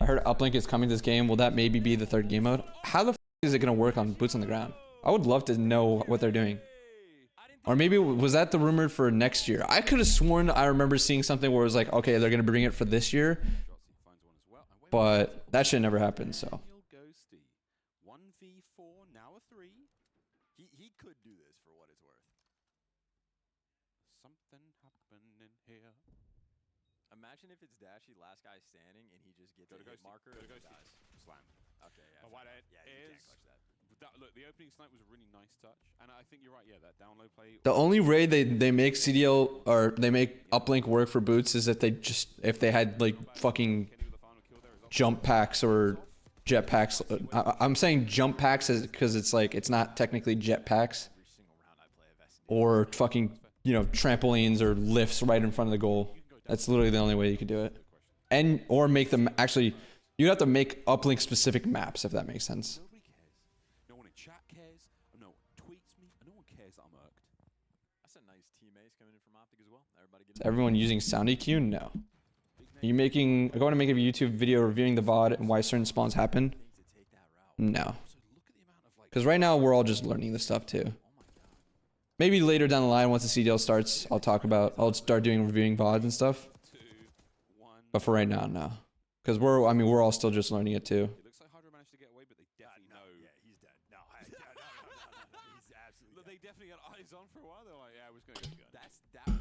heard Uplink is coming this game. Will that maybe be the third game mode? How the f is it gonna work on boots on the ground? I would love to know what they're doing. Or maybe was that the rumored for next year? I could have sworn I remember seeing something where it was like, okay, they're gonna bring it for this year, but that shit never happened. So. 1v4 now a 3. He could do this for what it's worth. Something happening here. Imagine if it's Dashy, last guy standing, and he just gets a hit marker and dies. Slam. Okay, yeah. But what it yeah, you can't clutch that. Look, the opening snipe was a really nice touch, and I think you're right. Yeah, that down low play. The only way they make CDL or they make Uplink work for boots is if they had like fucking jump packs or jet packs. I'm saying jump packs because it's like it's not technically jet packs. Or fucking, you know, trampolines or lifts right in front of the goal. That's literally the only way you could do it. And or make them actually, you have to make Uplink specific maps if that makes sense. Nobody cares. No one in chat cares. No one tweets me. No one cares that I'm irked. That's a nice teammates coming in from Optic as well. Is everyone using sound EQ? No. Are you going to make a YouTube video reviewing the VOD and why certain spawns happen? No. Because right now we're all just learning the stuff too. Maybe later down the line, once the CDL starts, I'll start doing reviewing VODs and stuff. But for right now, no. Because we're all still just learning it too. It looks like Hydra managed to get away, but they definitely know. Yeah, he's dead. No, he's absolutely Look, they definitely got eyes on for a while. They're like, yeah, we're just gonna go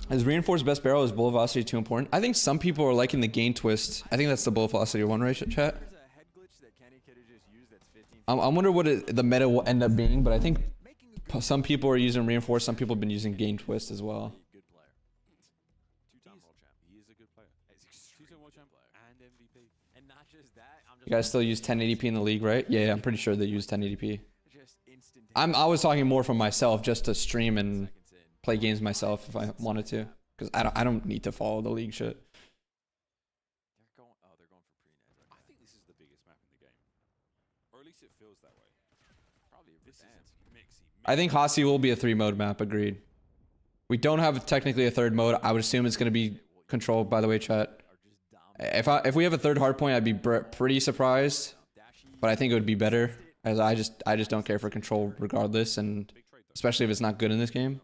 gun. Is reinforced best barrel, is bullet velocity too important? I think some people are liking the gain twist. I think that's the bullet velocity one, right, chat? There's a head glitch that Kenny could have just used that's 15. I wonder what the meta will end up being, but I think some people are using reinforced, some people have been using gain twist as well. Good player. Two-time world champ. He is a good player. He's extremely Two-time world champ player. and MVP. And not just that, I'm just You guys still use 1080p in the league, right? Yeah, I'm pretty sure they use 1080p. just instantaneous. I was talking more for myself, just to stream and play games myself if I wanted to, because I don't need to follow the league shit. They're going for pre-nades. I think this is the biggest map in the game, or at least it feels that way. Probably This is mixy. I think Hasi will be a 3-mode map. Agreed. We don't have technically a third mode. I would assume it's going to be controlled. By the way, chat. If we have a third hardpoint, I'd be pretty surprised. But I think it would be better, as I just don't care for control regardless, and especially if it's not good in this game.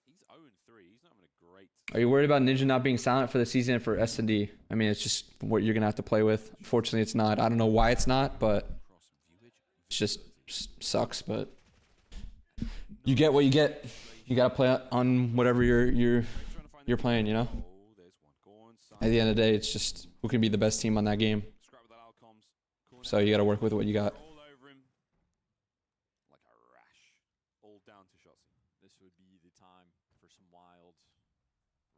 He's 0-3. He's not having a great. Are you worried about Ninja not being silent for the season for S&D? I mean, it's just what you're gonna have to play with. Unfortunately, it's not. I don't know why it's not, but it's just sucks. But you get what you get. You gotta play on whatever you're playing. You know. At the end of the day, it's just who can be the best team on that game. So you gotta work with what you got. All over him like a rash. All down to Shotzi. This would be the time for some wild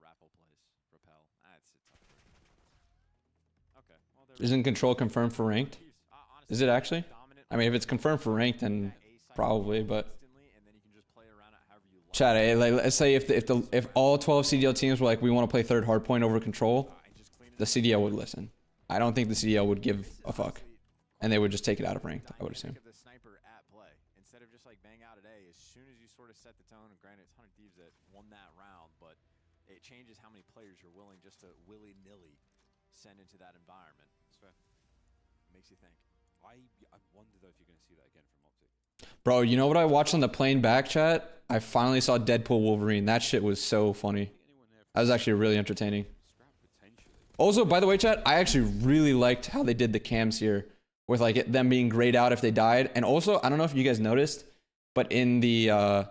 rappel plays. Rappel. That's a tough word. Okay. Well, there Isn't control confirmed for ranked? Is it actually? I mean, if it's confirmed for ranked, then probably. But chat, like, let's say if all 12 CDL teams were like, we want to play third hardpoint over control, the CDL would listen. I don't think the CDL would give a fuck, and they would just take it out of ranked, I would assume. The sniper at play instead of just like bang out at A. As soon as you sort of set the tone, and granted, it's 100 Thieves that won that round, but it changes how many players you're willing just to willy-nilly send into that environment. That's fair. Makes you think. I wonder though if you're going to see that again from Optic. Bro, you know what I watched on the plane back, chat? I finally saw Deadpool Wolverine. That shit was so funny. That was actually really entertaining. Also, by the way, chat, I actually really liked how they did the cams here, with like them being grayed out if they died. And also, I don't know if you guys noticed, but in the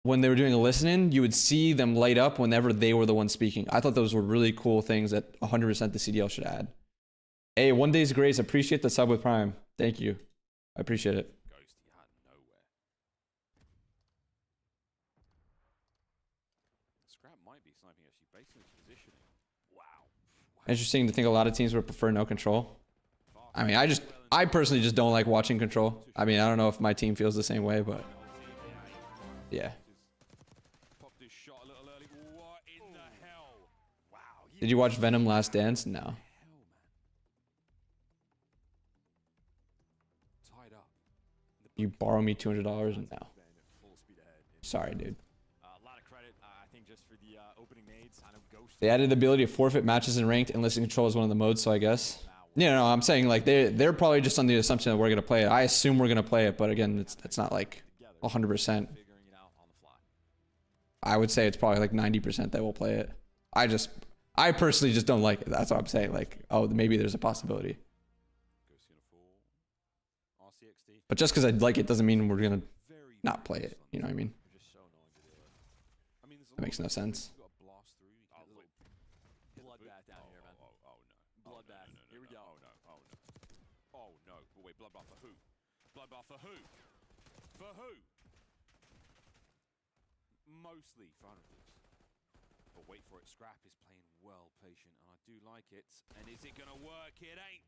when they were doing a listen-in, you would see them light up whenever they were the ones speaking. I thought those were really cool things that 100% the CDL should add. Hey, 1 day's grace. Appreciate the sub with Prime. Thank you. I appreciate it. Ghosty out of nowhere. Scrap might be sniping actually based on his positioning. Wow. Interesting to think a lot of teams would prefer no control. I mean, I personally just don't like watching control. I mean, I don't know if my team feels the same way, but yeah. Popped his shot a little early. What in the hell? Wow. Did you watch Venom Last Dance? No. Tied up. You borrow me $200? No. Sorry, dude. A lot of credit, I think, just for the opening nades. I know They added the ability to forfeit matches in ranked and listen control is one of the modes, so I guess. Yeah, no, I'm saying like they're probably just on the assumption that we're gonna play it. I assume we're gonna play it, but again, it's not like 100%. I would say it's probably like 90% that we'll play it. I personally just don't like it. That's what I'm saying. Like, oh, maybe there's a possibility. But just because I like it doesn't mean we're gonna not play it. You know what I mean? That makes no sense. Bloodbath down here, man. Bloodbath. Here we go. Oh no. But wait, bloodbath for who? Bloodbath for who? For who? Mostly for Thieves. But wait for it. Scrap is playing well patient, and I do like it. And is it gonna work? It ain't.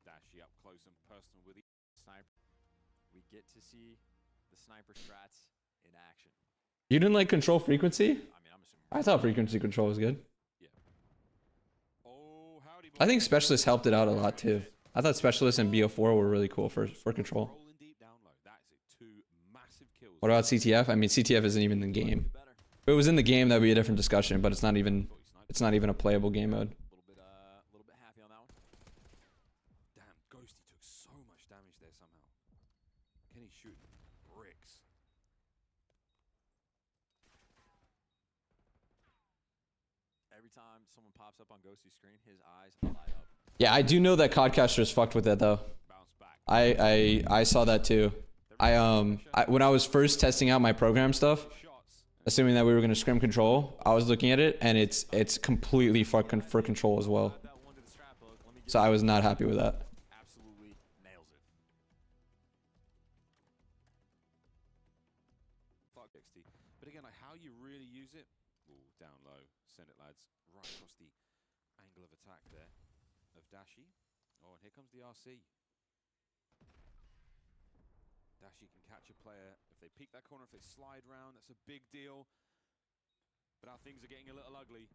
Dashy up close and personal with the Sniper. We get to see the sniper strats in action. You didn't like control frequency? I mean, I'm assuming. I thought frequency control was good. yeah. Oh, howdy. I think specialists helped it out a lot too. I thought specialists and BO4 were really cool for control. Rolling deep down low. That is it. 2 massive kills. What about CTF? I mean, CTF isn't even in the game. If it was in the game, that'd be a different discussion. But it's not even a playable game mode. A little bit happy on that one. Damn, Ghosty took so much damage there somehow. Kenny's shooting bricks. Every time someone pops up on Ghosty's screen, his eyes light up. Yeah, I do know that Codcasters fucked with it though. Bounce back. I saw that too. When I was first testing out my program stuff, assuming that we were gonna scrim control, I was looking at it and it's completely for control as well. That one to the strap hook. Let me get So I was not happy with that. absolutely nails it. Fuck XT. But again, like how you really use it. Ooh, down low. Send it, lads. Right across the angle of attack there of Dashy. Oh, and here comes the RC. Dashy can catch a player. If they peek that corner, if they slide round, that's a big deal. But now things are getting a little ugly.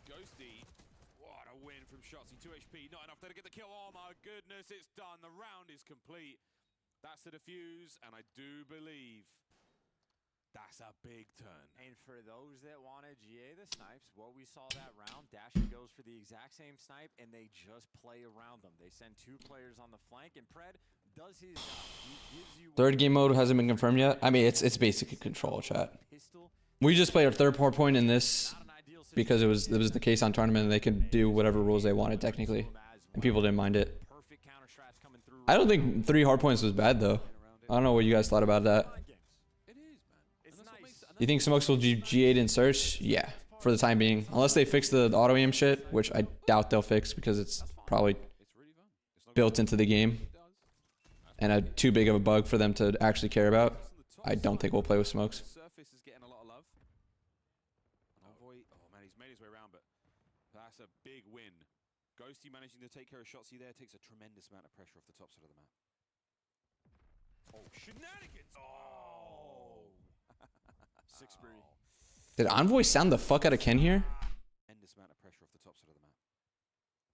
Ghosty. What a win from Shotsy. 2 HP. Not enough there to get the kill. Oh my goodness, it's done. The round is complete. That's the defuse, and I do believe that's a big turn. And for those that want to GA the snipes, what we saw that round, Dashy goes for the exact same snipe, and they just play around them. They send 2 players on the flank, and Pred does his job. He gives you Third game mode hasn't been confirmed yet. I mean, it's basically control, chat. pistol. We just played our third hard point in this Not an ideal because it was the case on tournament and they could do whatever rules they wanted technically, and people didn't mind it. Perfect counter strats coming through. I don't think 3 hard points was bad though. I don't know what you guys thought about that. It is, man. It's And that's what nice. makes it- and You think Smokes will G8 in search? Yeah, for the time being. Unless they fix the auto aim shit, which I doubt they'll fix because it's probably It's really fun. It's not built into the game it does. and too big of a bug for them to actually care about. I don't think we'll play with Smokes. Surface is getting a lot of love. Envoy, oh man, he's made his way around, but that's a big win. Ghosty managing to take care of Shotsy there takes a tremendous amount of pressure off the top side of the map. Oh, shenanigans! Oh! 6 spree. Did Envoy sound the fuck out of Ken here? Tremendous amount of pressure off the top side of the map.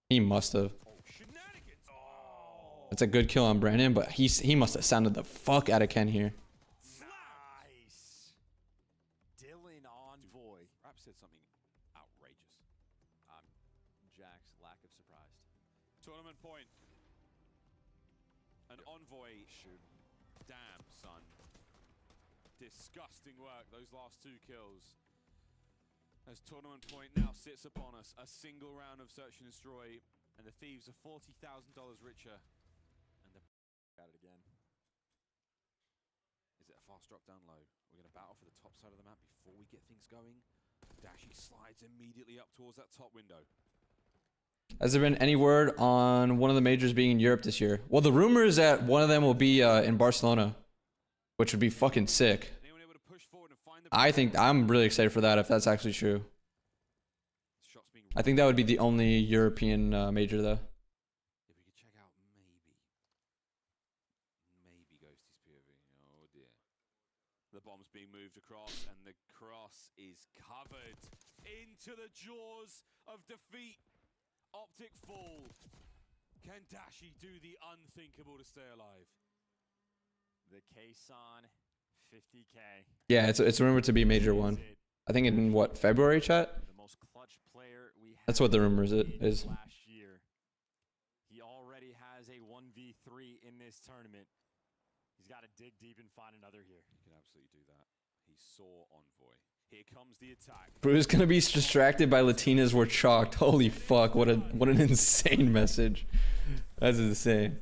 He must have. Oh, shenanigans! Oh! That's a good kill on Brandon, but he must have sounded the fuck out of Ken here. Nice. Dylan Envoy. Rap said something outrageous. Jack's lack of surprise. Tournament point. An Envoy. Shoot. Damn, son. Disgusting work, those last 2 kills. As tournament point now sits upon us, a single round of search and destroy, and the Thieves are $40,000 richer. And the Got it again. is it a fast drop down low? We're going to battle for the top side of the map before we get things going. Dashy slides immediately up towards that top window. Has there been any word on one of the majors being in Europe this year? Well, the rumor is that one of them will be in Barcelona, which would be fucking sick. Anyone able to push forward and find the I think I'm really excited for that if that's actually true. shots being I think that would be the only European major though. if we could check out maybe Ghosty's POV. Oh dear. The bomb's being moved across, and the cross is covered into the jaws of defeat. Optic fall. Can Dashy do the unthinkable to stay alive? The Kason 50K. Yeah, it's rumored to be major one. Is it I think in what, February, chat? The most clutch player we That's had what the rumors in the league is. last year. He already has a 1v3 in this tournament. He's got to dig deep and find another here. He can absolutely do that. He saw Envoy. Here comes the attack. Bruce gonna be distracted by Latinas were chalked. Holy fuck, what an insane message. That's insane.